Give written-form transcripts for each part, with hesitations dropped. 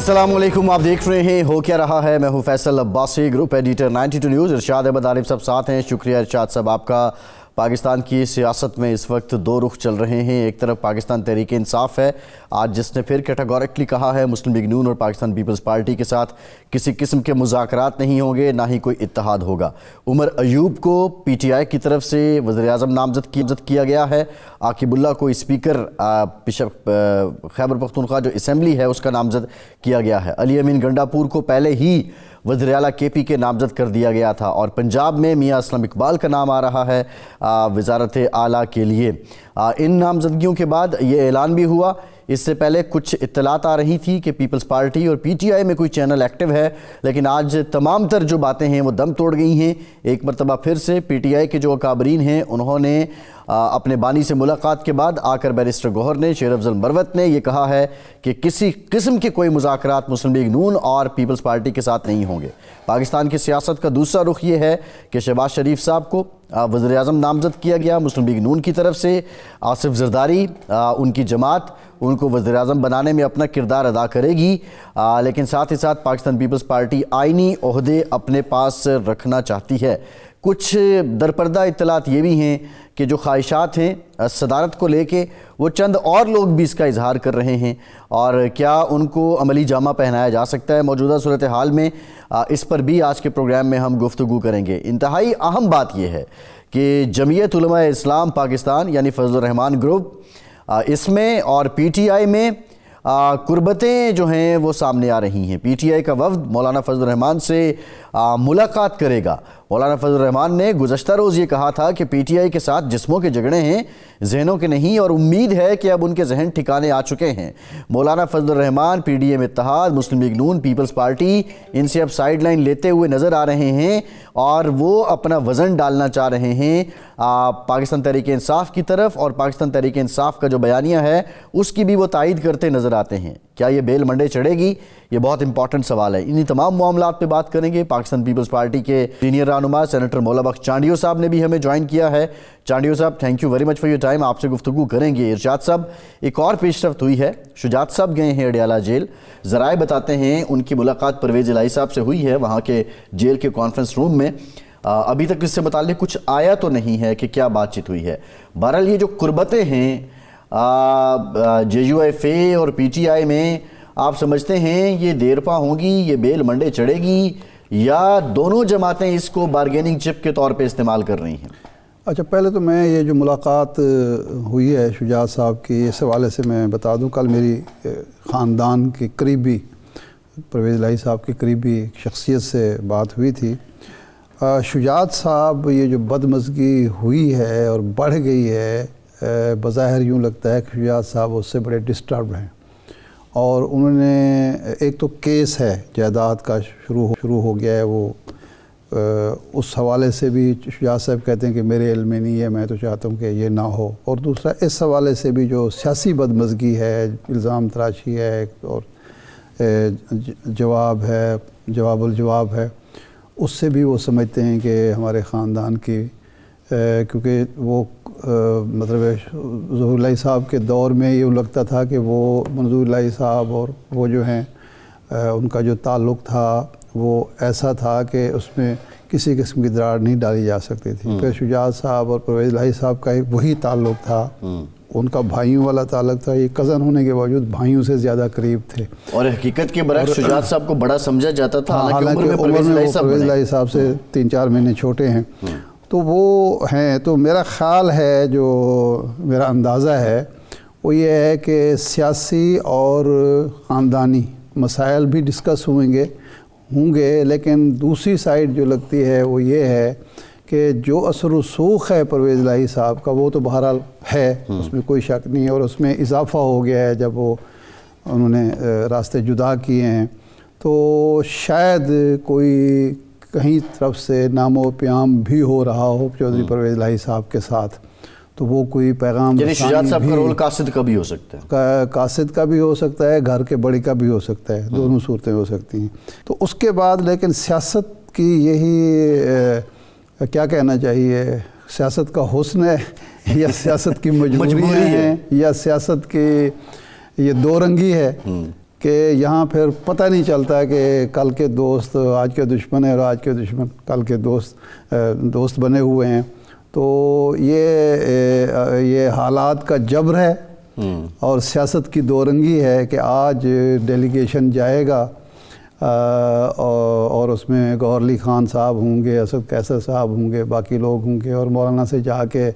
السلام علیکم، آپ دیکھ رہے ہیں ہو کیا رہا ہے۔ میں ہوں Faisal Abbasi, group editor 92 news. Irshad Ahmed Arif صاحب ساتھ ہیں۔ شکریہ ارشاد صاحب آپ کا۔ پاکستان کی سیاست میں اس وقت دو رخ چل رہے ہیں۔ ایک طرف پاکستان تحریک انصاف ہے آج، جس نے پھر کیٹاگورکلی کہا ہے مسلم لیگ نون اور پاکستان پیپلز پارٹی کے ساتھ کسی قسم کے مذاکرات نہیں ہوں گے، نہ ہی کوئی اتحاد ہوگا۔ عمر ایوب کو پی ٹی آئی کی طرف سے وزیر اعظم نامزد کیا گیا ہے۔ عاقب اللہ کو اسپیکر خیبر پختونخوا جو اسمبلی ہے اس کا نامزد کیا گیا ہے۔ علی امین گنڈاپور کو پہلے ہی وزیر اعلیٰ کے پی کے نامزد کر دیا گیا تھا، اور پنجاب میں میاں اسلم اقبال کا نام آ رہا ہے وزارت اعلیٰ کے لیے۔ ان نامزدگیوں کے بعد یہ اعلان بھی ہوا۔ اس سے پہلے کچھ اطلاعات آ رہی تھی کہ پیپلز پارٹی اور پی ٹی آئی میں کوئی چینل ایکٹیو ہے، لیکن آج تمام تر جو باتیں ہیں وہ دم توڑ گئی ہیں۔ ایک مرتبہ پھر سے پی ٹی آئی کے جو اکابرین ہیں انہوں نے اپنے بانی سے ملاقات کے بعد آ کر بیرسٹر گوہر نے، شیر افضل مروت نے یہ کہا ہے کہ کسی قسم کے کوئی مذاکرات مسلم لیگ نون اور پیپلز پارٹی کے ساتھ نہیں ہوں گے۔ پاکستان کی سیاست کا دوسرا رخ یہ ہے کہ شہباز شریف صاحب کو وزیر اعظم نامزد کیا گیا مسلم لیگ نون کی طرف سے۔ آصف زرداری ان کی جماعت ان کو وزیر اعظم بنانے میں اپنا کردار ادا کرے گی، لیکن ساتھ ہی ساتھ پاکستان پیپلز پارٹی آئینی عہدے اپنے پاس رکھنا چاہتی ہے۔ کچھ درپردہ اطلاعات یہ بھی ہیں کہ جو خواہشات ہیں صدارت کو لے کے، وہ چند اور لوگ بھی اس کا اظہار کر رہے ہیں، اور کیا ان کو عملی جامہ پہنایا جا سکتا ہے موجودہ صورتحال میں، اس پر بھی آج کے پروگرام میں ہم گفتگو کریں گے۔ انتہائی اہم بات یہ ہے کہ جمعیت علماء اسلام پاکستان یعنی فضل الرحمان گروپ، اس میں اور پی ٹی آئی میں قربتیں جو ہیں وہ سامنے آ رہی ہیں۔ پی ٹی آئی کا وفد مولانا فضل الرحمان سے ملاقات کرے گا۔ مولانا فضل الرحمان نے گزشتہ روز یہ کہا تھا کہ پی ٹی آئی کے ساتھ جسموں کے جھگڑے ہیں، ذہنوں کے نہیں، اور امید ہے کہ اب ان کے ذہن ٹھکانے آ چکے ہیں۔ مولانا فضل الرحمان پی ڈی ایم اتحاد، مسلم لیگ نون، پیپلز پارٹی، ان سے اب سائیڈ لائن لیتے ہوئے نظر آ رہے ہیں، اور وہ اپنا وزن ڈالنا چاہ رہے ہیں پاکستان تحریک انصاف کی طرف، اور پاکستان تحریک انصاف کا جو بیانیہ ہے اس کی بھی وہ تائید کرتے نظر آتے ہیں۔ کیا یہ بیل منڈے چڑھے گی؟ یہ بہت امپورٹنٹ سوال ہے۔ انہی تمام معاملات پہ بات کریں گے۔ پاکستان پیپلز پارٹی کے سینئر رہنما سینیٹر مولا بخش چانڈیو صاحب نے بھی ہمیں جوائن کیا ہے۔ چانڈیو صاحب، thank you very much for your time. آپ سے گفتگو کریں گے۔ ارشاد صاحب، ایک اور پیش رفت ہوئی ہے، شجاعت صاحب گئے ہیں اڈیالہ جیل۔ ذرائع بتاتے ہیں ان کی ملاقات پرویز الہی صاحب سے ہوئی ہے وہاں کے جیل کے کانفرنس روم میں۔ ابھی تک اس سے متعلق کچھ آیا تو نہیں ہے کہ کیا بات چیت ہوئی ہے۔ بہرحال یہ جو قربتیں ہیں جے یو ایف اے اور پی ٹی آئی میں، آپ سمجھتے ہیں یہ دیر پا ہوں گی، یہ بیل منڈے چڑھے گی، یا دونوں جماعتیں اس کو بارگیننگ چپ کے طور پہ استعمال کر رہی ہیں؟ اچھا، پہلے تو میں یہ جو ملاقات ہوئی ہے شجاعت صاحب کی، اس حوالے سے میں بتا دوں، کل میری خاندان کے قریبی پرویز الہی صاحب کی قریبی شخصیت سے بات ہوئی تھی۔ شجاعت صاحب، یہ جو بدمزگی ہوئی ہے اور بڑھ گئی ہے، بظاہر یوں لگتا ہے کہ شجاعت صاحب اس سے بڑے ڈسٹربڈ ہیں، اور انہوں نے ایک تو کیس ہے جائیداد کا شروع ہو گیا ہے، وہ اس حوالے سے بھی شجاعت صاحب کہتے ہیں کہ میرے علم میں نہیں ہے، میں تو چاہتا ہوں کہ یہ نہ ہو، اور دوسرا اس حوالے سے بھی جو سیاسی بدمزگی ہے، الزام تراشی ہے، اور جواب الجواب ہے، اس سے بھی وہ سمجھتے ہیں کہ ہمارے خاندان کی، کیونکہ وہ مطلب ظہور الہی صاحب کے دور میں یہ لگتا تھا کہ وہ منظور الہی صاحب اور وہ جو ہیں ان کا جو تعلق تھا وہ ایسا تھا کہ اس میں کسی قسم کی دراڑ نہیں ڈالی جا سکتی تھی۔ پھر شجاعت صاحب اور پرویز الہی صاحب کا ایک وہی تعلق تھا، ان کا بھائیوں والا تعلق تھا، یہ کزن ہونے کے باوجود بھائیوں سے زیادہ قریب تھے، اور حقیقت کے برعکس شجاعت صاحب کو بڑا سمجھا جاتا تھا، حالانکہ عمر میں پرویز الہی صاحب سے 3-4 مہینے چھوٹے ہیں۔ تو وہ ہیں، تو میرا خیال ہے، جو میرا اندازہ ہے وہ یہ ہے کہ سیاسی اور خاندانی مسائل بھی ڈسکس ہوں گے، لیکن دوسری سائڈ جو لگتی ہے وہ یہ ہے کہ جو اثر و رسوخ ہے پرویز الہی صاحب کا، وہ تو بہرحال ہے، اس میں کوئی شک نہیں ہے، اور اس میں اضافہ ہو گیا ہے جب انہوں نے راستے جدا کیے ہیں، تو شاید کوئی کہیں طرف سے نام و پیام بھی ہو رہا ہو چودھری پرویز الہی صاحب کے ساتھ، تو وہ کوئی پیغام، یعنی شجاعت صاحب کا رول قاصد کا بھی ہو سکتا ہے، قاصد کا بھی ہو سکتا ہے، گھر کے بڑی کا بھی ہو سکتا ہے، دونوں صورتیں ہو سکتی ہیں۔ تو اس کے بعد لیکن سیاست کی یہی کیا کہنا چاہیے، سیاست کا حسن ہے یا سیاست کی مجبوری ہے، یا سیاست کی یہ دو رنگی ہے، کہ یہاں پھر پتہ نہیں چلتا کہ کل کے دوست آج کے دشمن ہیں اور آج کے دشمن کل کے دوست بنے ہوئے ہیں. تو یہ حالات کا جبر ہے اور سیاست کی دو رنگی ہے کہ آج ڈیلیگیشن جائے گا اور اس میں گوہر علی خان صاحب ہوں گے, اسد قیصر صاحب ہوں گے, باقی لوگ ہوں گے, اور مولانا سے جا کے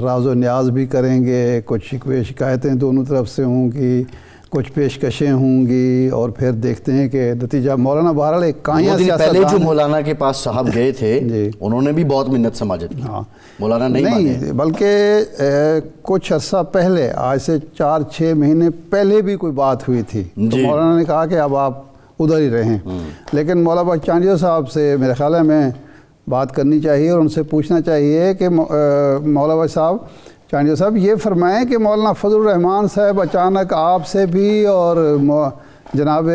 راز و نیاز بھی کریں گے, کچھ شکوے شکایتیں دونوں طرف سے ہوں گی, کچھ پیشکشیں ہوں گی, اور پھر دیکھتے ہیں کہ نتیجہ. مولانا بہرحال ایک کائیں پہلے جو مولانا کے پاس صاحب گئے تھے انہوں نے بھی بہت منت سماجت کی, مولانا نہیں بلکہ کچھ عرصہ پہلے, آج سے 4-6 مہینے پہلے بھی کوئی بات ہوئی تھی تو مولانا نے کہا کہ اب آپ ادھر ہی رہیں. لیکن مولانا باغ چانڈیو صاحب سے میرے خیال ہے میں بات کرنی چاہیے اور ان سے پوچھنا چاہیے کہ مولانا باغ صاحب چانڈیو صاحب یہ فرمائیں کہ مولانا فضل الرحمان صاحب اچانک آپ سے بھی اور جناب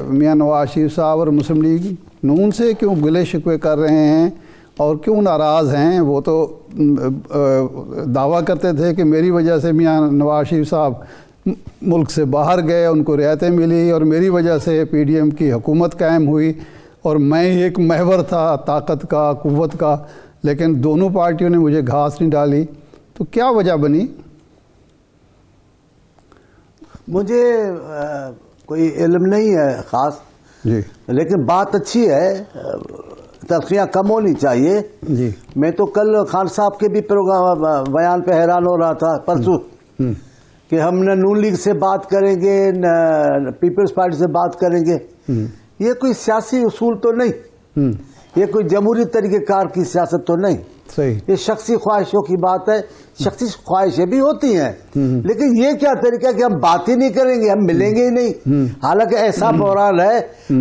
میاں نواز شریف صاحب اور مسلم لیگ نون سے کیوں گلے شکوے کر رہے ہیں اور کیوں ناراض ہیں؟ وہ تو دعویٰ کرتے تھے کہ میری وجہ سے میاں نواز شریف صاحب ملک سے باہر گئے, ان کو رعایتیں ملی, اور میری وجہ سے پی ڈی ایم کی حکومت قائم ہوئی اور میں ایک محور تھا طاقت کا, قوت کا, لیکن دونوں پارٹیوں نے مجھے گھاس نہیں ڈالی. تو کیا وجہ بنی؟ مجھے کوئی علم نہیں ہے خاص جی, لیکن بات اچھی ہے, تلخیاں کم ہونی چاہیے. جی, میں تو کل خان صاحب کے بھی پروگرام بیان پہ حیران ہو رہا تھا پرسوں کہ ہم نہ نون لیگ سے بات کریں گے نہ پیپلز پارٹی سے بات کریں گے. یہ کوئی سیاسی اصول تو نہیں, یہ کوئی جمہوری طریقہ کار کی سیاست تو نہیں. صحیح, یہ شخصی خواہشوں کی بات ہے. شخصی خواہشیں بھی ہوتی ہیں, لیکن یہ کیا طریقہ کہ ہم بات ہی نہیں کریں گے, ہم ملیں گے ہی نہیں. حالانکہ ایسا بحران ہے,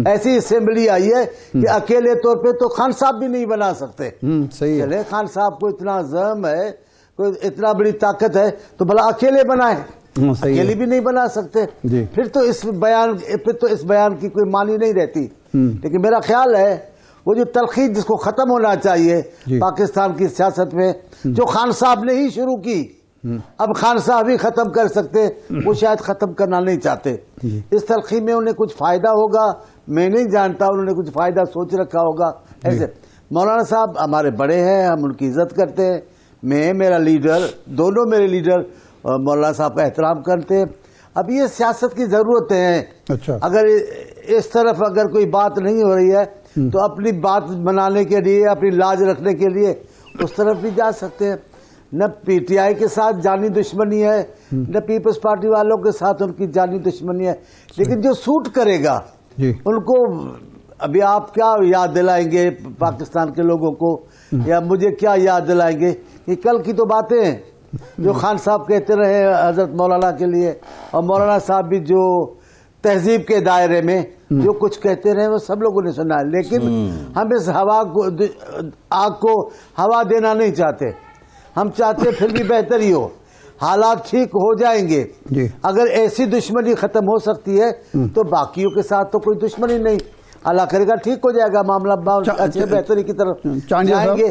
ایسی اسمبلی آئی ہے کہ اکیلے طور پہ تو خان صاحب بھی نہیں بنا سکتے. صحیح ہے. چلے خان صاحب کو اتنا عزم ہے, کوئی اتنا بڑی طاقت ہے تو بھلا اکیلے بنائیں, اکیلے بھی نہیں بنا سکتے. پھر تو اس بیان کی کوئی معنی نہیں رہتی. لیکن میرا خیال ہے وہ جو تلخی جس کو ختم ہونا چاہیے پاکستان کی سیاست میں, جو خان صاحب نے ہی شروع کی, اب خان صاحب ہی ختم کر سکتے, وہ شاید ختم کرنا نہیں چاہتے. اس تلخی میں انہیں کچھ فائدہ ہوگا, میں نہیں جانتا, انہوں نے کچھ فائدہ سوچ رکھا ہوگا. ایسے مولانا صاحب ہمارے بڑے ہیں, ہم ان کی عزت کرتے ہیں. میں, میرا لیڈر, دونوں میرے لیڈر مولانا صاحب کا احترام کرتے ہیں. اب یہ سیاست کی ضرورتیں ہیں. اگر اس طرف اگر کوئی بات نہیں ہو رہی ہے تو اپنی بات بنانے کے لیے, اپنی لاج رکھنے کے لیے اس طرف بھی جا سکتے ہیں. نہ پی ٹی آئی کے ساتھ جانی دشمنی ہے, نہ پیپلز پارٹی والوں کے ساتھ ان کی جانی دشمنی ہے. لیکن جو سوٹ کرے گا ان کو, ابھی آپ کیا یاد دلائیں گے پاکستان کے لوگوں کو, یا مجھے کیا یاد دلائیں گے؟ یہ کل کی تو باتیں ہیں جو خان صاحب کہتے رہے حضرت مولانا کے لیے, اور مولانا صاحب بھی جو تہذیب کے دائرے میں جو کچھ کہتے رہے وہ سب لوگوں نے سنا ہے. لیکن ہم اس آگ کو ہوا دینا نہیں چاہتے. ہم چاہتے پھر بھی بہتر ہی ہو, حالات ٹھیک ہو جائیں گے. اگر ایسی دشمنی ختم ہو سکتی ہے تو باقیوں کے ساتھ تو کوئی دشمنی نہیں, اللہ کرے گا ٹھیک ہو جائے گا معاملہ, اچھے بہتری کی طرف جائیں گے.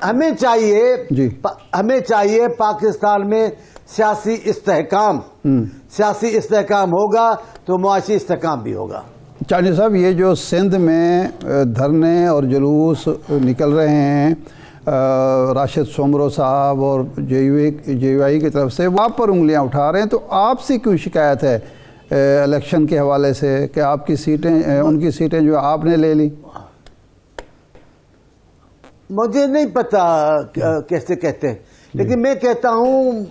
ہمیں چاہیے پاکستان میں سیاسی استحکام ہوگا تو معاشی استحکام بھی ہوگا. چانڈیو صاحب, یہ جو سندھ میں دھرنے اور جلوس نکل رہے ہیں راشد سومرو صاحب اور جے یو آئی کی طرف سے, وہ آپ پر انگلیاں اٹھا رہے ہیں, تو آپ سے کیوں شکایت ہے الیکشن کے حوالے سے کہ آپ کی سیٹیں, ان کی سیٹیں جو آپ نے لے لی؟ مجھے نہیں پتا کیسے کہتے ہیں, لیکن میں کہتا ہوں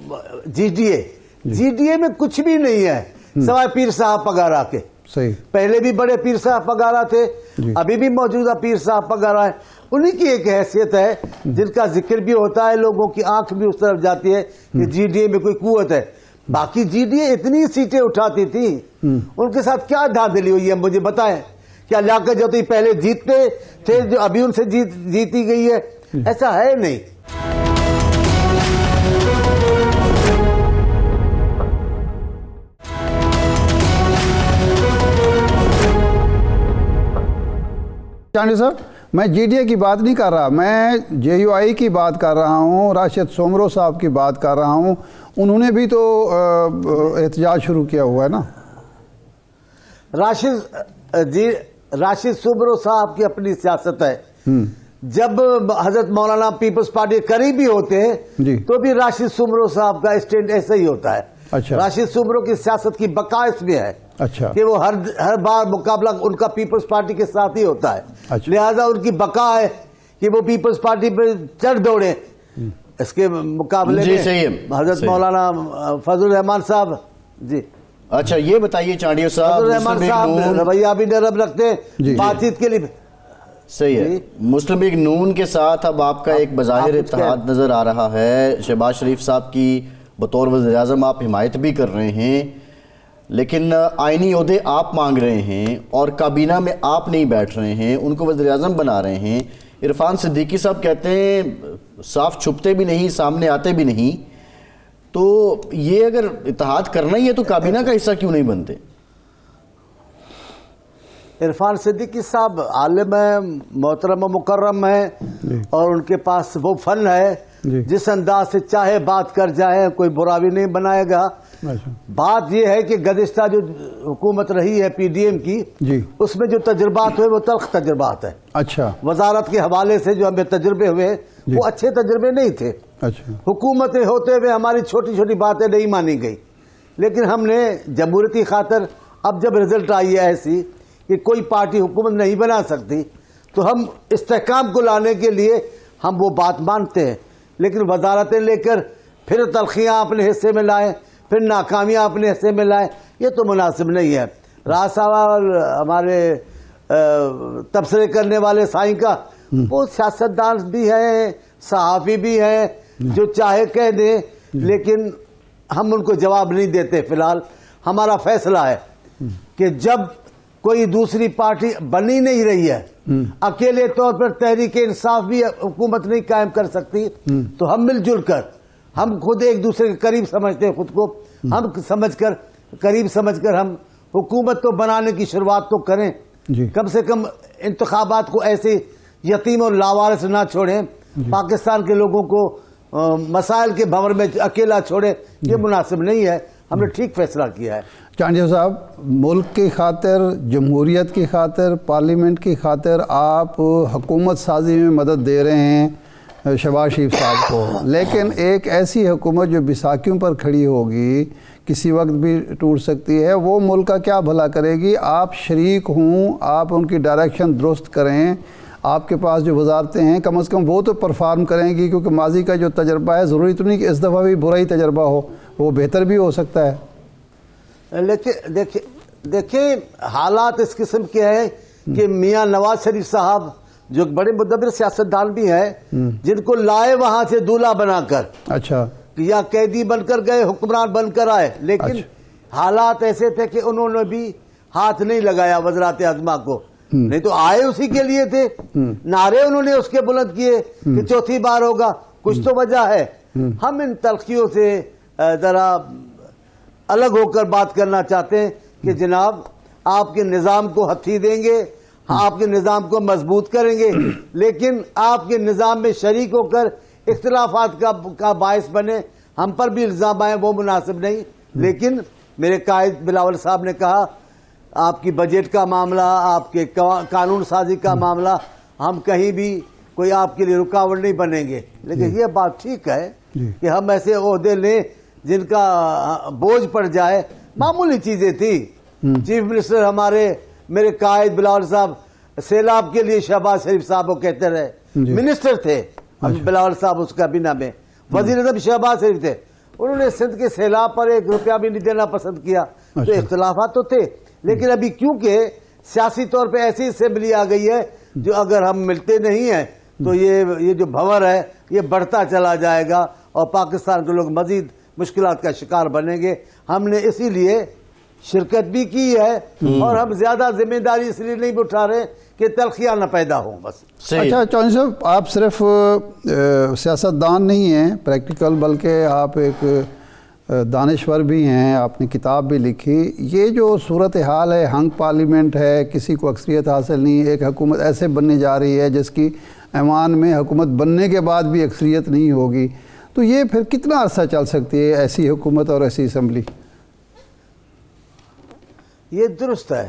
جی ڈی اے میں کچھ بھی نہیں ہے سوائے پیر صاحب پگارا کے. صحیح, پہلے بھی بڑے پیر صاحب پگارا تھے, ابھی بھی موجودہ پیر صاحب پگارا ہے. انہی کی ایک حیثیت ہے جن کا ذکر بھی ہوتا ہے, لوگوں کی آنکھ بھی اس طرف جاتی ہے کہ جی ڈی اے میں کوئی قوت ہے. باقی جی ڈی اے اتنی سیٹیں اٹھاتی تھی, ان کے ساتھ کیا دھاندلی ہوئی ہے مجھے بتائیں. کیا لیاقت جو پہلے جیتتے تھے جو ابھی ان سے جیتی گئی ہے؟ ایسا ہے نہیں. چانڈیو صاحب, میں جی ڈی اے کی بات نہیں کر رہا, میں جے یو آئی کی بات کر رہا ہوں, راشد سومرو صاحب کی بات کر رہا ہوں. انہوں نے بھی تو احتجاج شروع کیا ہوا ہے نا. راشد سوبرو صاحب کی اپنی سیاست ہے. جب حضرت مولانا پیپلز پارٹی قریبی ہوتے ہیں تو بھی راشد سوبرو صاحب کا اسٹینڈ ایسا ہی ہوتا ہے. راشد سوبرو کی سیاست کی بقا اس میں ہے کہ وہ ہر بار مقابلہ ان کا پیپلز پارٹی کے ساتھ ہی ہوتا ہے. لہذا ان کی بقا ہے کہ وہ پیپلز پارٹی پہ چڑھ دوڑے. اس کے مقابلے میں حضرت مولانا فضل الرحمان صاحب جی. اچھا یہ بتائیے چانڈیو صاحب, فضل الرحمان صاحب رویہ بھی نرم رکھتے ہیں بات چیت کے لیے. صحیح ہے. مسلم لیگ نون کے ساتھ اب آپ کا ایک بظاہر اتحاد نظر آ رہا ہے. شہباز شریف صاحب کی بطور وزیر اعظم آپ حمایت بھی کر رہے ہیں, لیکن آئینی عہدے آپ مانگ رہے ہیں اور کابینہ میں آپ نہیں بیٹھ رہے ہیں, ان کو وزیر اعظم بنا رہے ہیں. عرفان صدیقی صاحب کہتے ہیں صاف چھپتے بھی نہیں, سامنے آتے بھی نہیں. تو یہ اگر اتحاد کرنا ہی ہے تو کابینہ کا حصہ کیوں نہیں بنتے؟ عرفان صدیقی صاحب عالم ہے, محترم و مکرم ہے, اور ان کے پاس وہ فن ہے جس انداز سے چاہے بات کر جائے کوئی برا بھی نہیں بنائے گا. بات یہ ہے کہ گزشتہ جو حکومت رہی ہے پی ڈی ایم کی, اس میں جو تجربات ہوئے وہ تلخ تجربات ہیں. اچھا, وزارت کے حوالے سے جو ہمیں تجربے ہوئے وہ اچھے تجربے نہیں تھے. حکومتیں ہوتے ہوئے ہماری چھوٹی چھوٹی باتیں نہیں مانی گئی, لیکن ہم نے جمہوریتی خاطر اب جب رزلٹ آئی ہے ایسی کہ کوئی پارٹی حکومت نہیں بنا سکتی, تو ہم استحکام کو لانے کے لیے ہم وہ بات مانتے ہیں. لیکن وزارتیں لے کر پھر تلخیاں اپنے حصے میں لائیں, پھر ناکامیاں اپنے حصے میں لائیں, یہ تو مناسب نہیں ہے. راز صاحب ہمارے تبصرے کرنے والے سائیں کا وہ سیاستدان بھی ہے, صحافی بھی ہے, جو چاہے کہہ دیں, لیکن ہم ان کو جواب نہیں دیتے. فی الحال ہمارا فیصلہ ہے کہ جب کوئی دوسری پارٹی بنی نہیں رہی ہے, اکیلے طور پر تحریک انصاف بھی حکومت نہیں قائم کر سکتی, تو ہم مل جل کر, ہم خود ایک دوسرے کے قریب سمجھتے ہیں خود کو, ہم قریب سمجھ کر ہم حکومت تو بنانے کی شروعات تو کریں. کم سے کم انتخابات کو ایسے یتیم اور لاوارث نہ چھوڑیں, پاکستان کے لوگوں کو مسائل کے بھنور میں اکیلا چھوڑیں, یہ مناسب نہیں ہے. ہم نے ٹھیک فیصلہ کیا ہے. چانڈیو صاحب, ملک کی خاطر, جمہوریت کی خاطر, پارلیمنٹ کی خاطر آپ حکومت سازی میں مدد دے رہے ہیں شہباز شریف صاحب کو, لیکن ایک ایسی حکومت جو بیساکھیوں پر کھڑی ہوگی, کسی وقت بھی ٹوٹ سکتی ہے, وہ ملک کا کیا بھلا کرے گی؟ آپ شریک ہوں, آپ ان کی ڈائریکشن درست کریں, آپ کے پاس جو وزارتیں ہیں کم از کم وہ تو پرفارم کریں گی, کیونکہ ماضی کا جو تجربہ ہے ضروری تو نہیں کہ اس دفعہ بھی برا ہی تجربہ ہو, وہ بہتر بھی ہو سکتا ہے. دیکھیں حالات اس قسم کے ہیں کہ میاں نواز شریف صاحب جو بڑے مدبر سیاستدان بھی ہیں, جن کو لائے وہاں سے دولہا بنا کر, اچھا, یا قیدی بن کر گئے, حکمران بن کر آئے, لیکن حالات ایسے تھے کہ انہوں نے بھی ہاتھ نہیں لگایا وزارت عظمیٰ کو. نہیں تو آئے اسی کے لیے تھے, نعرے انہوں نے اس کے بلند کیے کہ چوتھی بار ہوگا, کچھ تو وجہ ہے. ہم ان تلخیوں سے ذرا الگ ہو کر بات کرنا چاہتے ہیں کہ جناب آپ کے نظام کو ہتھی دیں گے, آپ کے نظام کو مضبوط کریں گے, لیکن آپ کے نظام میں شریک ہو کر اختلافات کا باعث بنے, ہم پر بھی الزام آئے, وہ مناسب نہیں. لیکن میرے قائد بلاول صاحب نے کہا آپ کی بجٹ کا معاملہ, آپ کے قانون سازی کا معاملہ, ہم کہیں بھی کوئی آپ کے لیے رکاوٹ نہیں بنیں گے. لیکن یہ بات ٹھیک ہے کہ ہم ایسے عہدے لیں جن کا بوجھ پڑ جائے. معمولی چیزیں تھی. چیف منسٹر میرے قائد بلاول صاحب سیلاب کے لیے شہباز شریف صاحب کو کہتے رہے, منسٹر تھے بلاول صاحب اس کابینہ میں, وزیر اعظم شہباز شریف تھے, انہوں نے سندھ کے سیلاب پر 1 روپیہ بھی نہیں دینا پسند کیا. تو اختلافات تو تھے, لیکن ابھی کیونکہ سیاسی طور پہ ایسی اسمبلی آ گئی ہے جو اگر ہم ملتے نہیں ہیں تو یہ جو بھنور ہے یہ بڑھتا چلا جائے گا اور پاکستان کے لوگ مزید مشکلات کا شکار بنیں گے. ہم نے اسی لیے شرکت بھی کی ہے, اور ہم زیادہ ذمہ داری اس لیے نہیں اٹھا رہے کہ تلخیاں نہ پیدا ہوں بس. اچھا چوہدری صاحب, آپ صرف سیاستدان نہیں ہیں پریکٹیکل, بلکہ آپ ایک دانشور بھی ہیں, آپ نے کتاب بھی لکھی. یہ جو صورتحال ہے, ہنگ پارلیمنٹ ہے, کسی کو اکثریت حاصل نہیں, ایک حکومت ایسے بننے جا رہی ہے جس کی ایوان میں حکومت بننے کے بعد بھی اکثریت نہیں ہوگی, تو یہ پھر کتنا عرصہ چل سکتی ہے ایسی حکومت اور ایسی اسمبلی؟ یہ درست ہے,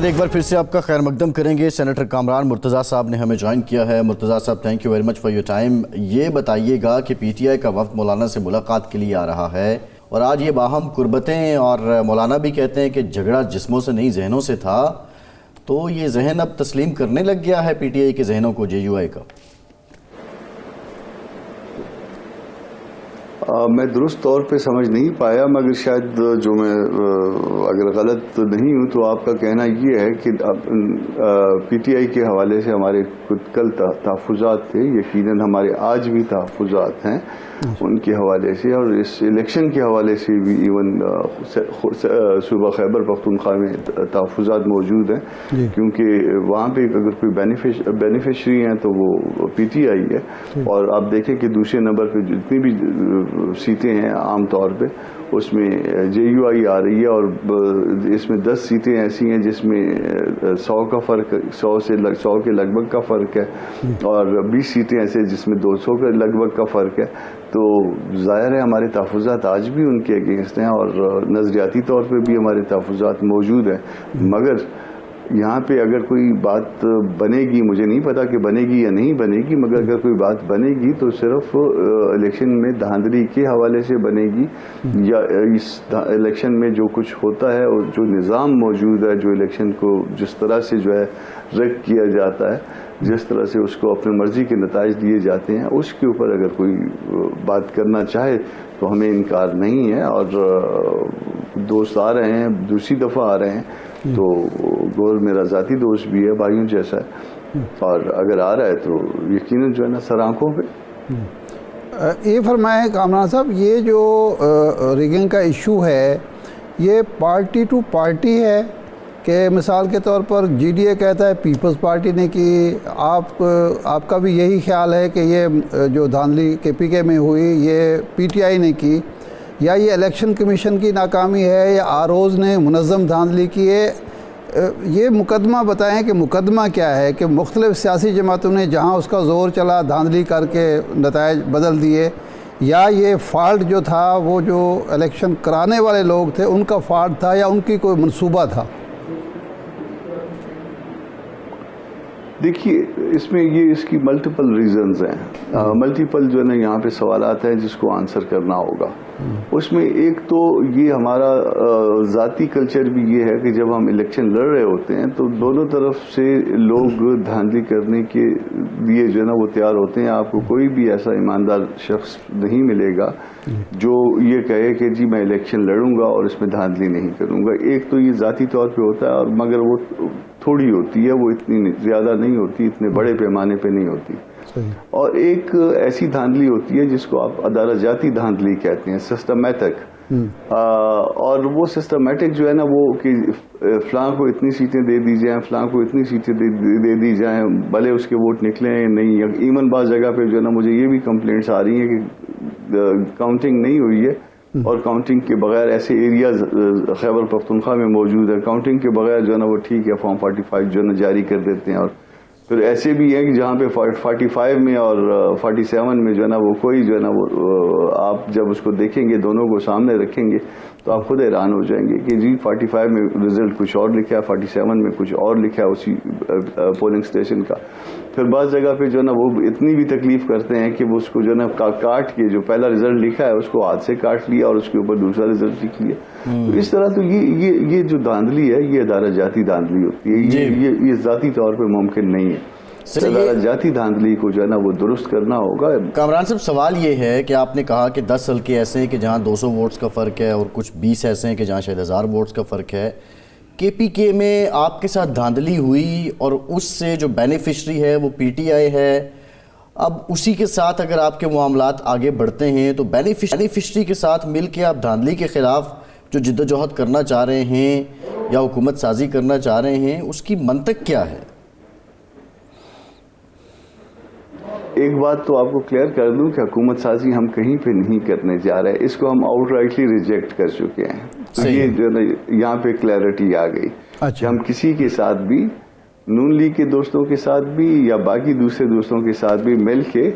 احمد ایک بار پھر سے آپ کا خیر مقدم کریں گے. سینیٹر کامران مرتضیٰ صاحب نے ہمیں جوائن کیا ہے. مرتضیٰ صاحب thank you very much for your time. یہ بتائیے گا کہ پی ٹی آئی کا وفد مولانا سے ملاقات کے لیے آ رہا ہے اور آج یہ باہم قربتیں، اور مولانا بھی کہتے ہیں کہ جھگڑا جسموں سے نہیں ذہنوں سے تھا، تو یہ ذہن اب تسلیم کرنے لگ گیا ہے پی ٹی آئی کے ذہنوں کو جے یو آئی کا؟ میں درست طور پہ سمجھ نہیں پایا، مگر شاید جو میں اگر غلط نہیں ہوں تو آپ کا کہنا یہ ہے کہ پی ٹی آئی کے حوالے سے ہمارے کل تحفظات تھے، یقیناً ہمارے آج بھی تحفظات ہیں ان کے حوالے سے، اور اس الیکشن کے حوالے سے بھی ایون صوبہ خیبر پختونخوا میں تحفظات موجود ہیں، کیونکہ وہاں پہ اگر کوئی بینیفیشری ہیں تو وہ پی ٹی آئی ہے. اور آپ دیکھیں کہ دوسرے نمبر پہ جتنی بھی سیٹیں ہیں عام طور پہ اس میں جے یو آئی آ رہی ہے، اور اس میں 10 سیٹیں ایسی ہیں جس میں 100 کا فرق، 100 کے لگ بھگ کا فرق ہے، اور 20 سیٹیں ایسے جس میں 200 کے لگ بھگ کا فرق ہے. تو ظاہر ہے ہمارے تحفظات آج بھی ان کے اگینسٹ ہیں، اور نظریاتی طور پہ بھی ہمارے تحفظات موجود ہیں. مگر یہاں پہ اگر کوئی بات بنے گی، مجھے نہیں پتا کہ بنے گی یا نہیں بنے گی، مگر اگر کوئی بات بنے گی تو صرف الیکشن میں دھاندلی کے حوالے سے بنے گی، یا اس الیکشن میں جو کچھ ہوتا ہے اور جو نظام موجود ہے، جو الیکشن کو جس طرح سے جو ہے ریگ کیا جاتا ہے، جس طرح سے اس کو اپنی مرضی کے نتائج دیے جاتے ہیں، اس کے اوپر اگر کوئی بات کرنا چاہے تو ہمیں انکار نہیں ہے. اور دوست آ رہے ہیں، دوسری دفعہ آ رہے ہیں، تو گول میرا ذاتی دوست بھی ہے، بھائیوں جیسا ہے، اور اگر آ رہا ہے تو یقیناً جو ہے نا سر آنکھوں پہ. یہ فرمائیں کامران صاحب، یہ جو ریگنگ کا ایشو ہے یہ پارٹی ٹو پارٹی ہے کہ مثال کے طور پر جی ڈی اے کہتا ہے پیپلز پارٹی نے کی، آپ کا بھی یہی خیال ہے کہ یہ جو دھاندلی کے پی کے میں ہوئی یہ پی ٹی آئی نے کی، یا یہ الیکشن کمیشن کی ناکامی ہے، یا آروز نے منظم دھاندلی کی ہے؟ یہ مقدمہ بتائیں کہ مقدمہ کیا ہے، کہ مختلف سیاسی جماعتوں نے جہاں اس کا زور چلا دھاندلی کر کے نتائج بدل دیے، یا یہ فالٹ جو تھا وہ جو الیکشن کرانے والے لوگ تھے ان کا فالٹ تھا، یا ان کی کوئی منصوبہ تھا؟ دیکھیے اس میں یہ اس کی ملٹیپل ریزنز ہیں، ملٹیپل جو ہے نا یہاں پہ سوالات ہیں جس کو آنسر کرنا ہوگا. اس میں ایک تو یہ ہمارا ذاتی کلچر بھی یہ ہے کہ جب ہم الیکشن لڑ رہے ہوتے ہیں تو دونوں طرف سے لوگ دھاندلی کرنے کے لیے جو ہے نا وہ تیار ہوتے ہیں. آپ کو کوئی بھی ایسا ایماندار شخص نہیں ملے گا جو یہ کہے کہ جی میں الیکشن لڑوں گا اور اس میں دھاندلی نہیں کروں گا. ایک تو یہ ذاتی طور پہ ہوتا ہے، اور مگر وہ تھوڑی ہوتی ہے، وہ اتنی زیادہ نہیں ہوتی، اتنے بڑے پیمانے پہ نہیں ہوتی. اور ایک ایسی دھاندلی ہوتی ہے جس کو آپ ادارہ جاتی دھاندلی کہتے ہیں، سسٹمیٹک. اور وہ سسٹمیٹک جو ہے نا وہ کہ فلاں کو اتنی سیٹیں دے دی جائیں، فلاں کو اتنی سیٹیں دے دی جائیں، بھلے اس کے ووٹ نکلیں یا نہیں. ایون بعض جگہ پہ جو ہے نا مجھے یہ بھی کمپلینٹس آ رہی ہیں کہ کاؤنٹنگ نہیں ہوئی ہے، اور کاؤنٹنگ کے بغیر ایسے ایریاز خیبر پختونخوا میں موجود ہے، کاؤنٹنگ کے بغیر جو ہے نا وہ ٹھیک ہے فارم 45 جو ہے نا جاری کر دیتے ہیں. اور پھر ایسے بھی ہیں کہ جہاں پہ 45 میں اور 47 میں جو ہے نا وہ کوئی جو ہے نا وہ آپ جب اس کو دیکھیں گے، دونوں کو سامنے رکھیں گے تو آپ خود حیران ہو جائیں گے کہ جی 45 میں رزلٹ کچھ اور لکھا ہے، 47 میں کچھ اور لکھا ہے اسی پولنگ اسٹیشن کا. پھر بعض جگہ پہ جو ہے نا وہ اتنی بھی تکلیف کرتے ہیں کہ وہ اس کو جو ہے نا کاٹ کے جو پہلا رزلٹ لکھا ہے اس کو ہاتھ سے کاٹ لیا اور اس کے اوپر دوسرا رزلٹ لکھ لیا. تو اس طرح تو یہ جو دھاندلی ہے یہ ادارہ جاتی دھاندلی ہوتی ہے، یہ ذاتی طور پہ ممکن نہیں ہے. ادارہ جاتی دھاندلی کو جو ہے نا وہ درست کرنا ہوگا. کامران صاحب سوال یہ ہے کہ آپ نے کہا کہ 10 حلقے ایسے ہیں کہ جہاں 200 ووٹس کا فرق ہے، اور کچھ 20 ایسے ہیں کہ جہاں شاید 1000 ووٹس کا فرق ہے. کے پی کے میں آپ کے ساتھ دھاندلی ہوئی اور اس سے جو بینیفیشری ہے وہ پی ٹی آئی ہے. اب اسی کے ساتھ اگر آپ کے معاملات آگے بڑھتے ہیں تو بینیفیشری کے ساتھ مل کے آپ دھاندلی کے خلاف جو جد و جہد کرنا چاہ رہے ہیں یا حکومت سازی کرنا چاہ رہے ہیں، اس کی منطق کیا ہے؟ ایک بات تو آپ کو کلیئر کر دوں کہ حکومت سازی ہم کہیں پہ نہیں کرنے جا رہے، اس کو ہم آؤٹ رائٹلی ریجیکٹ کر چکے ہیں. تو یہ جو ہے یہاں پہ کلیئرٹی آ گئی کہ ہم کسی کے ساتھ بھی، نون لیگ کے دوستوں کے ساتھ بھی یا باقی دوسرے دوستوں کے ساتھ بھی مل کے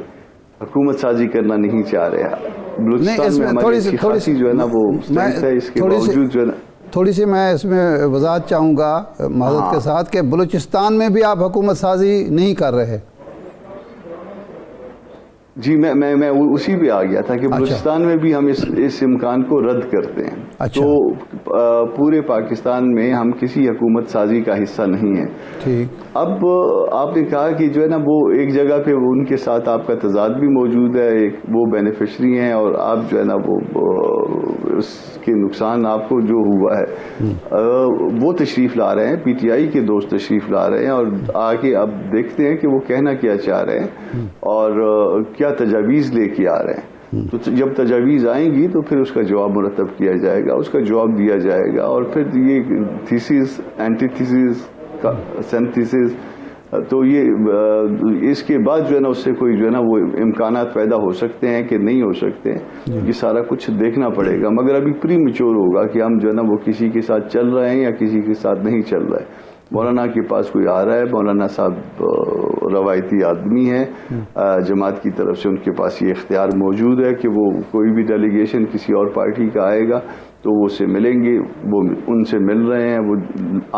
حکومت سازی کرنا نہیں چاہ رہے. بلوچستان میں ہماری خاصی جو ہے نا وہ اسٹرینتھ ہے، اس کے باوجود جو ہے نا تھوڑی سی میں اس میں وضاحت چاہوں گا معذرت کے ساتھ کہ بلوچستان میں بھی آپ حکومت سازی نہیں کر رہے؟ جی میں اسی پہ آ گیا تھا کہ بلوچستان میں بھی ہم اس امکان کو رد کرتے ہیں. تو پورے پاکستان میں ہم کسی حکومت سازی کا حصہ نہیں ہیں. ٹھیک. اب آپ نے کہا کہ جو ہے نا وہ ایک جگہ پہ ان کے ساتھ آپ کا تضاد بھی موجود ہے, وہ بینیفیشری ہیں اور آپ جو ہے نا وہ اس کے نقصان آپ کو جو ہوا ہے وہ تشریف لا رہے ہیں, پی ٹی آئی کے دوست تشریف لا رہے ہیں اور آگے اب دیکھتے ہیں کہ وہ کہنا کیا چاہ رہے ہیں اور کیا تجاویز لے کے آ رہے ہیں. تو جب تجاویز آئیں گی تو پھر اس کا جواب مرتب کیا جائے گا, اس کا جواب دیا جائے گا, اور پھر یہ تھیسس, اینٹی تھیسس, سینتھیسس, تو یہ اس کے بعد جو ہے نا اس سے کوئی جو ہے نا وہ امکانات پیدا ہو سکتے ہیں کہ نہیں ہو سکتے ہیں, یہ سارا کچھ دیکھنا پڑے گا. مگر ابھی پری میچور ہوگا کہ ہم جو ہے نا وہ کسی کے ساتھ چل رہے ہیں یا کسی کے ساتھ نہیں چل رہے ہیں. مولانا کے پاس کوئی آ رہا ہے, مولانا صاحب روایتی آدمی ہیں, جماعت کی طرف سے ان کے پاس یہ اختیار موجود ہے کہ وہ کوئی بھی ڈیلیگیشن کسی اور پارٹی کا آئے گا تو وہ اسے ملیں گے, وہ ان سے مل رہے ہیں, وہ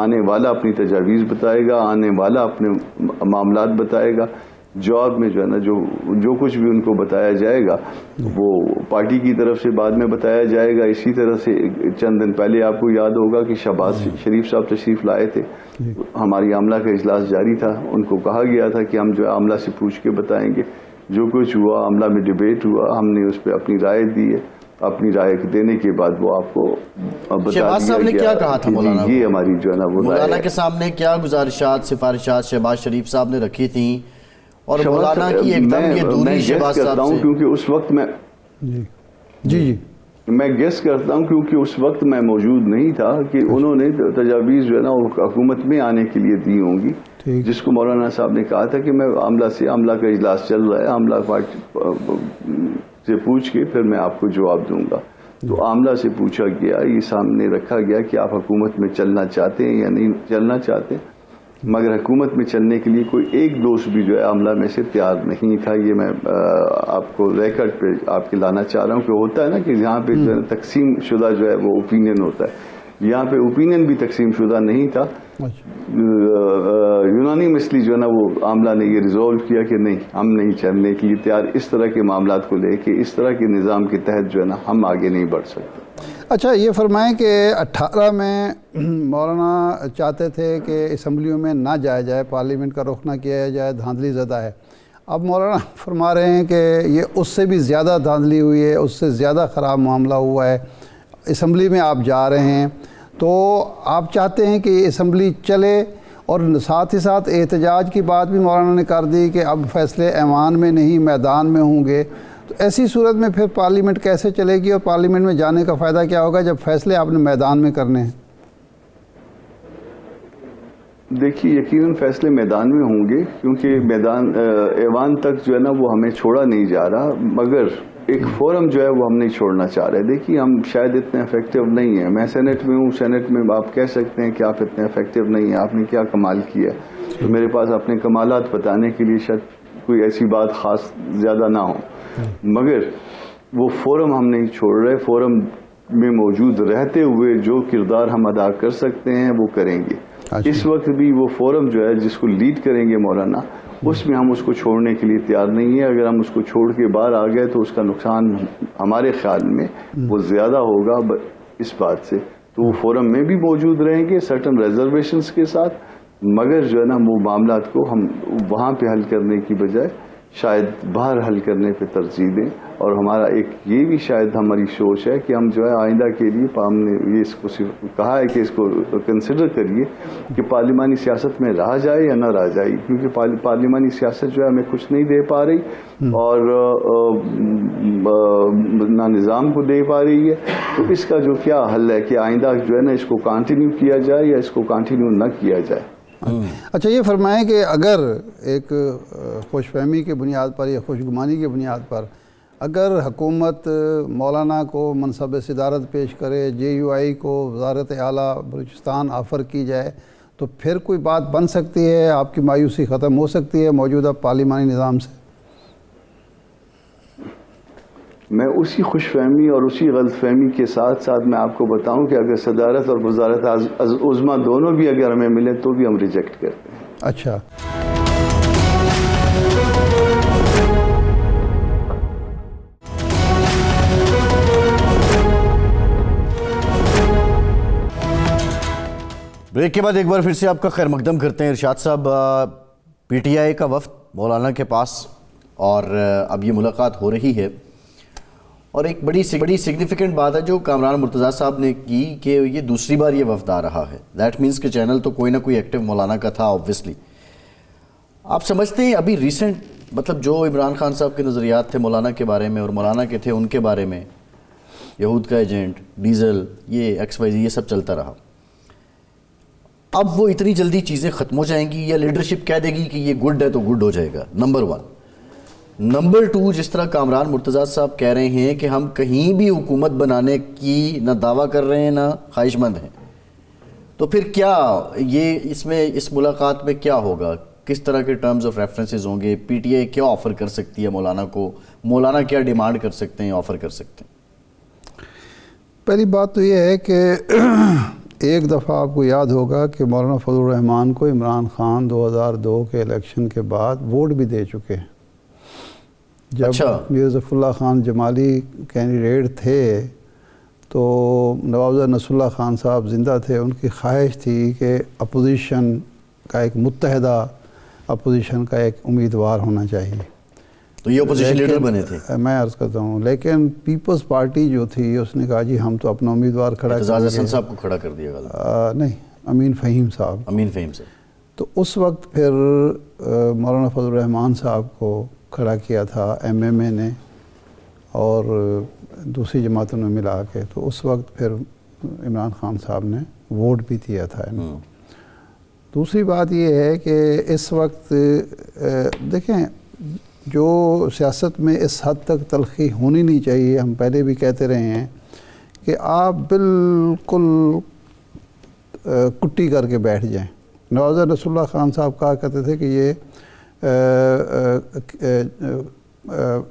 آنے والا اپنی تجاویز بتائے گا, آنے والا اپنے معاملات بتائے گا. جواب میں جو ہے نا جو کچھ بھی ان کو بتایا جائے گا وہ پارٹی کی طرف سے بعد میں بتایا جائے گا. اسی طرح سے چند دن پہلے آپ کو یاد ہوگا کہ شہباز شریف صاحب تشریف لائے تھے, ہماری عملہ کا اجلاس جاری تھا, ان کو کہا گیا تھا کہ ہم جو ہے عملہ سے پوچھ کے بتائیں گے. جو کچھ ہوا عملہ میں ڈیبیٹ ہوا, ہم نے اس پہ اپنی رائے دی ہے, اپنی رائے دینے کے بعد وہ آپ کو بتا دیا کہ یہ ہماری جو ہے نا وہ مولانا کے سامنے کیا گزارشات سفارشات شہباز شریف صاحب نے رکھی تھیں, اور مولانا کی ایک دم یہ دوری شہباز صاحب سے, کیونکہ اس وقت میں میں گیس کرتا ہوں کیونکہ اس وقت میں موجود نہیں تھا کہ انہوں نے تجاویز جو ہے نا حکومت میں آنے کے لیے دی ہوں گی, جس کو مولانا صاحب نے کہا تھا کہ میں عملہ کا اجلاس چل رہا ہے, عملہ سے پوچھ کے پھر میں آپ کو جواب دوں گا. تو عملہ سے پوچھا گیا, یہ سامنے رکھا گیا کہ آپ حکومت میں چلنا چاہتے ہیں یا نہیں چلنا چاہتے, مگر حکومت میں چلنے کے لیے کوئی ایک دوست بھی جو ہے عملہ میں سے تیار نہیں تھا. یہ میں آپ کو ریکارڈ پہ آپ کے لانا چاہ رہا ہوں کہ ہوتا ہے نا کہ یہاں پہ جو ہے تقسیم شدہ جو ہے وہ اوپینین ہوتا ہے, یہاں پہ اوپینین بھی تقسیم شدہ نہیں تھا. یونانیمسلی جو ہے نا وہ عملہ نے یہ ریزولو کیا کہ نہیں, ہم نہیں چلنے کے لیے تیار, اس طرح کے معاملات کو لے کے اس طرح کے نظام کے تحت جو ہے نا ہم آگے نہیں بڑھ سکتے. اچھا یہ فرمائیں کہ 18 میں مولانا چاہتے تھے کہ اسمبلیوں میں نہ جایا جائے, پارلیمنٹ کا رخ نہ کیا جائے, دھاندلی زدہ ہے. اب مولانا فرما رہے ہیں کہ یہ اس سے بھی زیادہ دھاندلی ہوئی ہے, اس سے زیادہ خراب معاملہ ہوا ہے, اسمبلی میں آپ جا رہے ہیں, تو آپ چاہتے ہیں کہ یہ اسمبلی چلے, اور ساتھ ہی ساتھ احتجاج کی بات بھی مولانا نے کر دی کہ اب فیصلے ایوان میں نہیں میدان میں ہوں گے. تو ایسی صورت میں پھر پارلیمنٹ کیسے چلے گی, اور پارلیمنٹ میں جانے کا فائدہ کیا ہوگا جب فیصلے آپ نے میدان میں کرنے ہیں؟ دیکھیے یقیناً فیصلے میدان میں ہوں گے, کیونکہ میدان ایوان تک جو ہے نا وہ ہمیں چھوڑا نہیں جا رہا, مگر ایک فورم جو ہے وہ ہم نہیں چھوڑنا چاہ رہے. دیکھیے ہم شاید اتنے افیکٹو نہیں ہیں, میں سینٹ میں ہوں, سینٹ میں آپ کہہ سکتے ہیں کہ آپ اتنے افیکٹو نہیں ہیں, آپ نے کیا کمال کیا, تو میرے پاس اپنے کمالات بتانے کے لیے شاید کوئی ایسی بات خاص زیادہ نہ ہو, مگر وہ فورم ہم نہیں چھوڑ رہے. فورم میں موجود رہتے ہوئے جو کردار ہم ادا کر سکتے ہیں وہ کریں گے. اس وقت بھی وہ فورم جو ہے جس کو لیڈ کریں گے مولانا, اس میں ہم اس کو چھوڑنے کے لیے تیار نہیں ہیں. اگر ہم اس کو چھوڑ کے باہر آ گئے تو اس کا نقصان ہمارے خیال میں وہ زیادہ ہوگا اس بات سے. تو وہ فورم میں بھی موجود رہیں گے سرٹن ریزرویشنز کے ساتھ, مگر جو ہے نا وہ معاملات کو ہم وہاں پہ حل کرنے کی بجائے شاید باہر حل کرنے پہ ترجیح دیں. اور ہمارا ایک یہ بھی شاید ہماری سوچ ہے کہ ہم جو ہے آئندہ کے لیے ہم نے یہ اس کو کہا ہے کہ اس کو کنسیڈر کریے کہ پارلیمانی سیاست میں رہا جائے یا نہ رہ جائے, کیونکہ پارلیمانی سیاست جو ہے ہمیں کچھ نہیں دے پا رہی اور نہ نظام کو دے پا رہی ہے. تو اس کا جو کیا حل ہے کہ آئندہ جو ہے نا اس کو کنٹینیو کیا جائے یا اس کو کنٹینیو نہ کیا جائے. اچھا یہ فرمائیں کہ اگر ایک خوش فہمی کے بنیاد پر یا خوش گمانی کے بنیاد پر اگر حکومت مولانا کو منصب صدارت پیش کرے, جے یو آئی کو وزارت اعلیٰ بلوچستان آفر کی جائے, تو پھر کوئی بات بن سکتی ہے, آپ کی مایوسی ختم ہو سکتی ہے موجودہ پارلیمانی نظام سے؟ میں اسی خوش فہمی اور اسی غلط فہمی کے ساتھ ساتھ میں آپ کو بتاؤں کہ اگر صدارت اور وزارت عظمیٰ دونوں بھی اگر ہمیں ملیں تو بھی ہم ریجیکٹ کرتے ہیں. اچھا. بریک کے بعد ایک بار پھر سے آپ کا خیر مقدم کرتے ہیں. ارشاد صاحب، پی ٹی آئی کا وفد مولانا کے پاس اور اب یہ ملاقات ہو رہی ہے، اور ایک بڑی سگنیفیکنٹ بات ہے جو کامران مرتضیٰ صاحب نے کی کہ یہ دوسری بار یہ وفد آ رہا ہے. دیٹ مینس کہ چینل تو کوئی نہ کوئی ایکٹیو مولانا کا تھا آبویسلی. آپ سمجھتے ہیں ابھی ریسنٹ مطلب جو عمران خان صاحب کے نظریات تھے مولانا کے بارے میں اور مولانا کے تھے ان کے بارے میں، یہود کا ایجنٹ، ڈیزل، یہ ایکس وائی زی، یہ سب چلتا رہا، اب وہ اتنی جلدی چیزیں ختم ہو جائیں گی یا لیڈرشپ کہہ دے گی کہ یہ گڈ ہے تو گڈ ہو جائے گا؟ نمبر 1. نمبر 2، جس طرح کامران مرتضیٰ صاحب کہہ رہے ہیں کہ ہم کہیں بھی حکومت بنانے کی نہ دعویٰ کر رہے ہیں نہ خواہش مند ہیں، تو پھر کیا یہ اس ملاقات میں کیا ہوگا؟ کس طرح کے ٹرمز آف ریفرنسز ہوں گے؟ پی ٹی آئی کیا آفر کر سکتی ہے مولانا کو؟ مولانا کیا ڈیمانڈ کر سکتے ہیں، آفر کر سکتے ہیں؟ پہلی بات تو یہ ہے کہ ایک دفعہ آپ کو یاد ہوگا کہ مولانا فضل الرحمان کو عمران خان 2002 کے الیکشن کے بعد ووٹ بھی دے چکے ہیں. جب میر ظفر اللہ خان جمالی کینڈیڈیٹ تھے تو نواب نصر اللہ خان صاحب زندہ تھے. ان کی خواہش تھی کہ اپوزیشن کا ایک متحدہ اپوزیشن کا ایک امیدوار ہونا چاہیے. تو یہ اپوزیشن لیڈر بنے تھے. میں عرض کرتا ہوں، لیکن پیپلز پارٹی جو تھی اس نے کہا جی ہم تو اپنا امیدوار کھڑا کر اعتزاز حسن صاحب کو کھڑا کر دیا گیا. نہیں، امین فہیم صاحب. تو اس وقت پھر مولانا فضل الرحمان صاحب کو کھڑا کیا تھا ایم ایم اے نے اور دوسری جماعتوں نے ملا کے. تو اس وقت پھر عمران خان صاحب نے ووٹ بھی دیا تھا. دوسری بات یہ ہے کہ اس وقت دیکھیں جو سیاست میں اس حد تک تلخی ہونی نہیں چاہیے، ہم پہلے بھی کہتے رہے ہیں کہ آپ بالکل کٹی کر کے بیٹھ جائیں. نواب نصر اللہ خان صاحب کہا کرتے تھے کہ یہ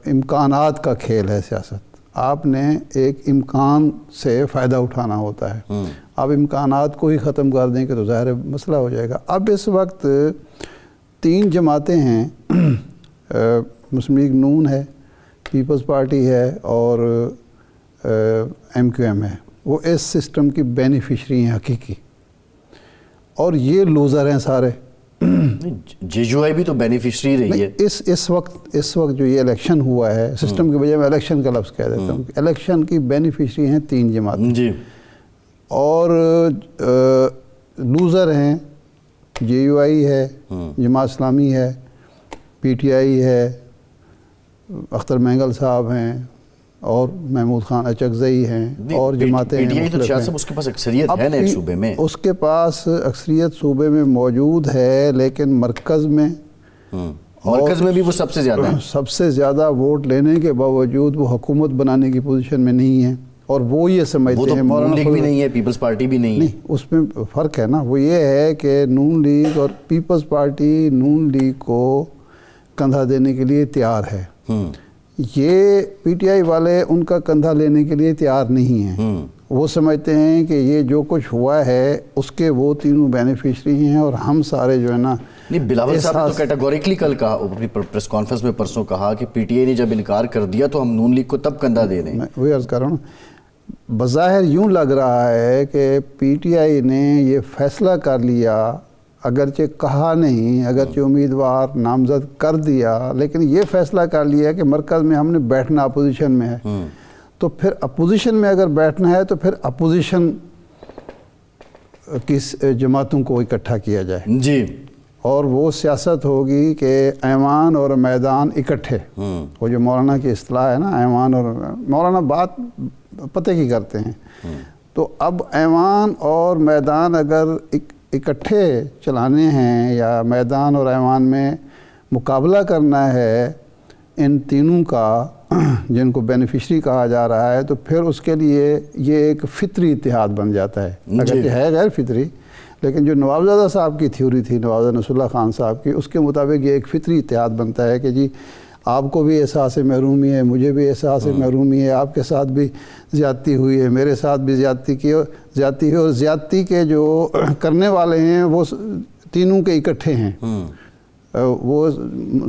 امکانات کا کھیل ہے سیاست. آپ نے ایک امکان سے فائدہ اٹھانا ہوتا ہے. آپ امکانات کو ہی ختم کر دیں کہ تو ظاہر مسئلہ ہو جائے گا. اب اس وقت 3 جماعتیں ہیں، مسلم لیگ نون ہے، پیپلز پارٹی ہے اور ایم کیو ایم ہے. وہ اس سسٹم کی بینیفیشری ہیں حقیقی، اور یہ لوزر ہیں سارے. جے یو آئی بھی تو بینیفیشری رہی ہے. اس وقت جو یہ الیکشن ہوا ہے، سسٹم کے بجائے میں الیکشن کا لفظ کہہ دیتا ہوں، الیکشن کی بینیفیشری ہیں 3 جماعتیں جی، اور لوزر ہیں جے یو آئی ہے، جماعت اسلامی ہے، پی ٹی آئی ہے، اختر مینگل صاحب ہیں اور محمود خان اچکزئی ہیں اور جماعتیں ہیں. اس کے پاس اکثریت ہے نا ایک صوبے میں، اس کے پاس اکثریت صوبے میں موجود ہے، لیکن مرکز میں بھی وہ سب سے زیادہ ووٹ لینے کے باوجود وہ حکومت بنانے کی پوزیشن میں نہیں ہے. اور وہ یہ سمجھتے ہیں نون لیگ بھی نہیں ہے، پیپلز پارٹی بھی نہیں ہے. اس میں فرق ہے نا. وہ یہ ہے کہ نون لیگ اور پیپلز پارٹی نون لیگ کو کندھا دینے کے لیے تیار ہے. یہ پی ٹی آئی والے ان کا کندھا لینے کے لیے تیار نہیں ہیں. وہ سمجھتے ہیں کہ یہ جو کچھ ہوا ہے اس کے وہ تینوں بینیفیشری ہیں اور ہم سارے جو ہے نا. بلاول صاحب نے تو کیٹیگوریکلی کل کہا، اپنی پریس کانفرنس میں پرسوں کہا کہ پی ٹی آئی نے جب انکار کر دیا تو ہم نون لیگ کو تب کندھا دے رہے ہیں. میں وہی عرض کر رہا ہوں، بظاہر یوں لگ رہا ہے کہ پی ٹی آئی نے یہ فیصلہ کر لیا، اگرچہ کہا نہیں، اگرچہ امیدوار نامزد کر دیا، لیکن یہ فیصلہ کر لیا کہ مرکز میں ہم نے بیٹھنا اپوزیشن میں ہے. تو پھر اپوزیشن میں اگر بیٹھنا ہے تو پھر اپوزیشن کی جماعتوں کو اکٹھا کیا جائے جی، اور وہ سیاست ہوگی کہ ایوان اور میدان اکٹھے. وہ جو مولانا کی اصطلاح ہے نا، ایوان اور مولانا بات پتہ کی کرتے ہیں. تو اب ایوان اور میدان اگر اکٹھے چلانے ہیں یا میدان اور ایوان میں مقابلہ کرنا ہے ان تینوں کا جن کو بینیفیشری کہا جا رہا ہے، تو پھر اس کے لیے یہ ایک فطری اتحاد بن جاتا ہے. اگرچہ ہے غیر فطری، لیکن جو نوابزادہ صاحب کی تھیوری تھی، نوابزادہ نصر اللہ خان صاحب کی، اس کے مطابق یہ ایک فطری اتحاد بنتا ہے کہ جی آپ کو بھی احساس محرومی ہے، مجھے بھی احساس محرومی ہے، آپ کے ساتھ بھی زیادتی ہوئی ہے، میرے ساتھ بھی زیادتی ہے، اور زیادتی کے جو کرنے والے ہیں وہ تینوں کے اکٹھے ہیں. وہ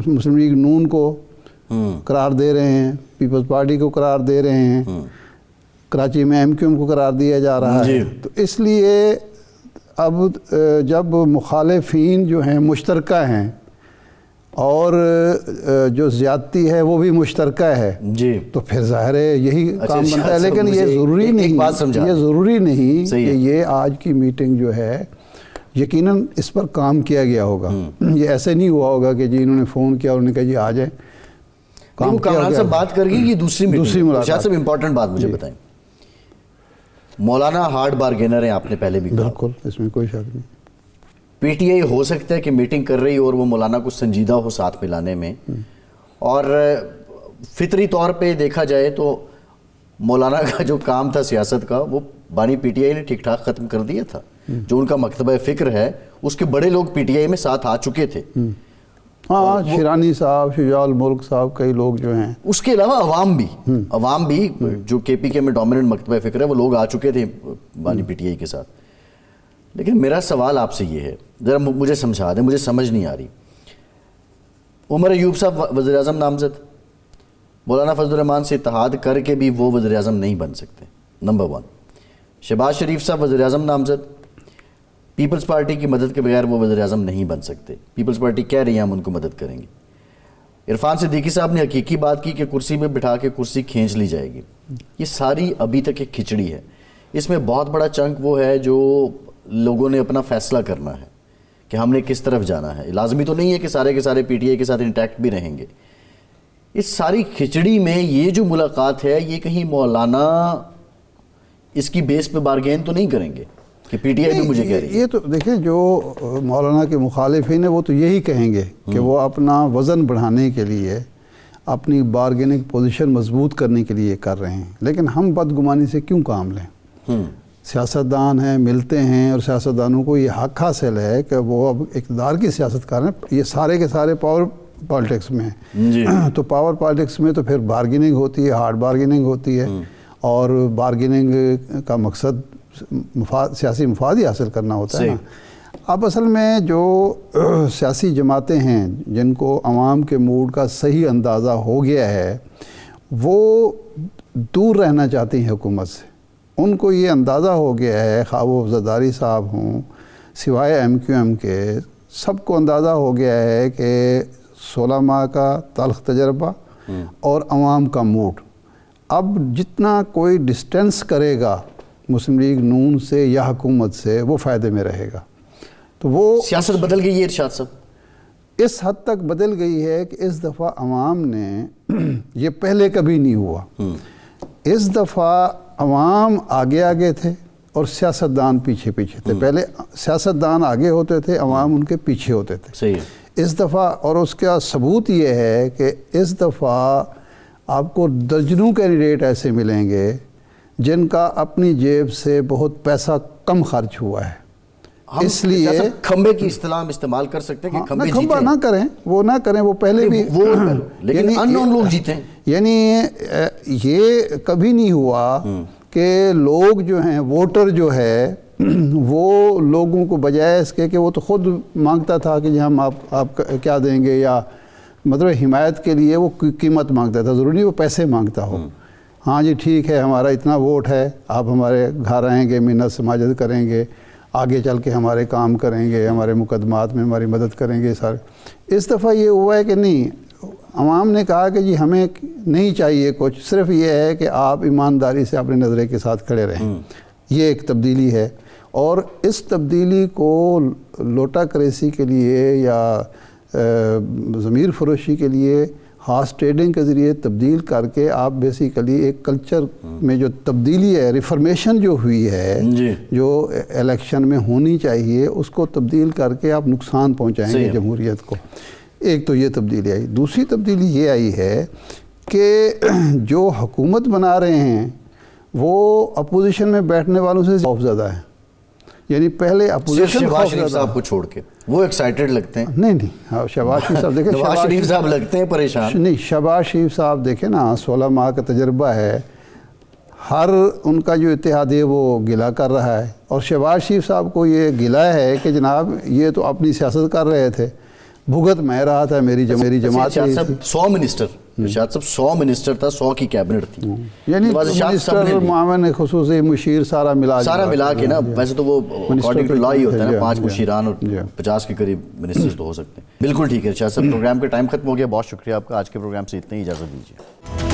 مسلم لیگ نون کو قرار دے رہے ہیں، پیپلز پارٹی کو قرار دے رہے ہیں، کراچی میں ایم کیو ایم کو قرار دیا جا رہا ہے. تو اس لیے اب جب مخالفین جو ہیں مشترکہ ہیں اور جو زیادتی ہے وہ بھی مشترکہ ہے تو پھر ظاہر ہے یہی کام بنتا ہے. لیکن یہ ضروری نہیں کہ یہ آج کی میٹنگ جو ہے یقیناً اس پر کام کیا گیا ہوگا. یہ ایسے نہیں ہوا ہوگا کہ جی انہوں نے فون کیا، انہوں نے کہا جی آ جائیں. کامران صاحب بات کر گئی، یہ دوسری ملاقات. صاحب امپورٹنٹ بات مجھے بتائیں، مولانا ہارڈ بارگینر ہیں، آپ نے پہلے بھی کہا. بالکل، اس میں کوئی شک نہیں. پی ٹی آئی ہو سکتا ہے کہ میٹنگ کر رہی اور وہ مولانا کو سنجیدہ ہو ساتھ ملانے میں، اور فطری طور پہ دیکھا جائے تو مولانا کا جو کام تھا سیاست کا وہ بانی پی ٹی آئی نے ٹھیک ٹھاک ختم کر دیا تھا. جو ان کا مکتبہ فکر ہے اس کے بڑے لوگ پی ٹی آئی میں ساتھ آ چکے تھے. ہاں، شیرانی صاحب، شجاع الملک صاحب، کئی لوگ جو ہیں. اس کے علاوہ عوام بھی جو کے پی کے میں ڈومیننٹ مکتبہ فکر ہے وہ لوگ آ چکے تھے بانی پی ٹی آئی کے ساتھ. لیکن میرا سوال آپ سے یہ ہے، ذرا مجھے سمجھا دیں، مجھے سمجھ نہیں آ رہی. عمر ایوب صاحب وزیر اعظم نامزد، مولانا فضل الرحمان سے اتحاد کر کے بھی وہ وزیر اعظم نہیں بن سکتے، نمبر 1. شہباز شریف صاحب وزیر اعظم نامزد، پیپلز پارٹی کی مدد کے بغیر وہ وزیر اعظم نہیں بن سکتے. پیپلز پارٹی کہہ رہی ہیں ہم ان کو مدد کریں گے. عرفان صدیقی صاحب نے حقیقی بات کی کہ کرسی میں بٹھا کے کرسی کھینچ لی جائے گی. یہ ساری ابھی تک ایک کھچڑی ہے. اس میں بہت بڑا چنک وہ ہے جو لوگوں نے اپنا فیصلہ کرنا ہے کہ ہم نے کس طرف جانا ہے. لازمی تو نہیں ہے کہ سارے کے سارے پی ٹی آئی کے ساتھ انٹیکٹ بھی رہیں گے. اس ساری کھچڑی میں یہ جو ملاقات ہے یہ کہیں مولانا اس کی بیس پہ بارگین تو نہیں کریں گے کہ پی ٹی آئی بھی مجھے کہہ رہی ہے؟ یہ تو دیکھیں، جو مولانا کے مخالفین ہیں وہ تو یہی کہیں گے کہ وہ اپنا وزن بڑھانے کے لیے، اپنی بارگیننگ پوزیشن مضبوط کرنے کے لیے کر رہے ہیں. لیکن ہم بدگمانی سے کیوں کام لیں؟ سیاستدان ہیں، ملتے ہیں، اور سیاستدانوں کو یہ حق حاصل ہے کہ وہ اب اقتدار کی سیاست کر رہے ہیں. یہ سارے کے سارے پاور پالیٹکس میں ہیں. تو پاور پالیٹکس میں تو پھر بارگیننگ ہوتی ہے، ہارڈ بارگیننگ ہوتی ہے، اور بارگیننگ کا مقصد سیاسی مفاد ہی حاصل کرنا ہوتا ہے نا. اب اصل میں جو سیاسی جماعتیں ہیں جن کو عوام کے موڈ کا صحیح اندازہ ہو گیا ہے وہ دور رہنا چاہتی ہیں حکومت سے. ان کو یہ اندازہ ہو گیا ہے، خواہ وہ زرداری صاحب ہوں، سوائے ایم کیو ایم کے سب کو اندازہ ہو گیا ہے کہ 16 ماہ کا تلخ تجربہ اور عوام کا موڈ، اب جتنا کوئی ڈسٹینس کرے گا مسلم لیگ نون سے یا حکومت سے وہ فائدے میں رہے گا. تو وہ سیاست بدل گئی ہے ارشاد صاحب، اس حد تک بدل گئی ہے کہ اس دفعہ عوام نے یہ پہلے کبھی نہیں ہوا. اس دفعہ عوام آگے آگے تھے اور سیاستدان پیچھے پیچھے تھے. پہلے سیاستدان آگے ہوتے تھے، عوام ان کے پیچھے ہوتے تھے. صحیح. اس دفعہ، اور اس کا ثبوت یہ ہے کہ اس دفعہ آپ کو درجنوں کینڈیڈیٹ ایسے ملیں گے جن کا اپنی جیب سے بہت پیسہ کم خرچ ہوا ہے. اس لیے کھمبے کی اصطلاح استعمال کر سکتے ہیں کہ کھمبا نہ کریں، وہ نہ کریں، وہ پہلے بھی، لیکن انون لوگ جیتے ہیں. یعنی یہ کبھی نہیں ہوا کہ لوگ جو ہیں، ووٹر جو ہے وہ لوگوں کو بجائے اس کے کہ وہ تو خود مانگتا تھا کہ جی ہم آپ کیا دیں گے، یا مطلب حمایت کے لیے وہ قیمت مانگتا تھا. ضروری نہیں وہ پیسے مانگتا ہو. ہاں جی ٹھیک ہے، ہمارا اتنا ووٹ ہے، آپ ہمارے گھر آئیں گے، منت سماجت کریں گے، آگے چل کے ہمارے کام کریں گے، ہمارے مقدمات میں ہماری مدد کریں گے سارے. اس دفعہ یہ ہوا ہے کہ نہیں، عوام نے کہا کہ جی ہمیں نہیں چاہیے کچھ، صرف یہ ہے کہ آپ ایمانداری سے اپنے نظرے کے ساتھ کھڑے رہیں. یہ ایک تبدیلی ہے، اور اس تبدیلی کو لوٹا کریسی کے لیے یا ضمیر فروشی کے لیے ہارس ٹریڈنگ کے ذریعے تبدیل کر کے آپ بیسیکلی ایک کلچر میں جو تبدیلی ہے، ریفارمیشن جو ہوئی ہے، جو الیکشن میں ہونی چاہیے، اس کو تبدیل کر کے آپ نقصان پہنچائیں گے جمہوریت کو. ایک تو یہ تبدیلی آئی. دوسری تبدیلی یہ آئی ہے کہ جو حکومت بنا رہے ہیں وہ اپوزیشن میں بیٹھنے والوں سے خوف زدہ ہیں. یعنی پہلے صرف اپوزیشن شہباز شریف صاحب کو چھوڑ کے وہ ایکسائٹڈ لگتے ہیں. نہیں ہاں شہباز شریف صاحب دیکھیں, نواز شریف صاحب لگتے ہیں پریشان. نہیں شہباز شریف صاحب دیکھیں نا 16 ماہ کا تجربہ ہے, ہر ان کا جو اتحاد ہے وہ گلہ کر رہا ہے, اور شہباز شریف صاحب کو یہ گلہ ہے کہ جناب یہ تو اپنی سیاست کر رہے تھے, بھگت میں رہا تھا میری جماعت. ارشاد صاحب 100 منسٹر, ارشاد صاحب 100 منسٹر تھا, 100 کی کیبنٹ تھی, یعنی نواز ارشاد سب نے منسٹر لی. معاون خصوصی مشیر سارا ملا کے نا, ویسے تو وہ اکارڈنگ ٹو لا ہی ہوتا ہے نا, 5 مشیران اور جی 50 کے قریب منسٹرز تو ہو سکتے ہیں. بالکل ٹھیک ہے ارشاد صاحب, پروگرام کا ٹائم ختم ہو گیا, بہت شکریہ آپ کا. آج کے پروگرام سے اتنا ہی, اجازت دیجیے.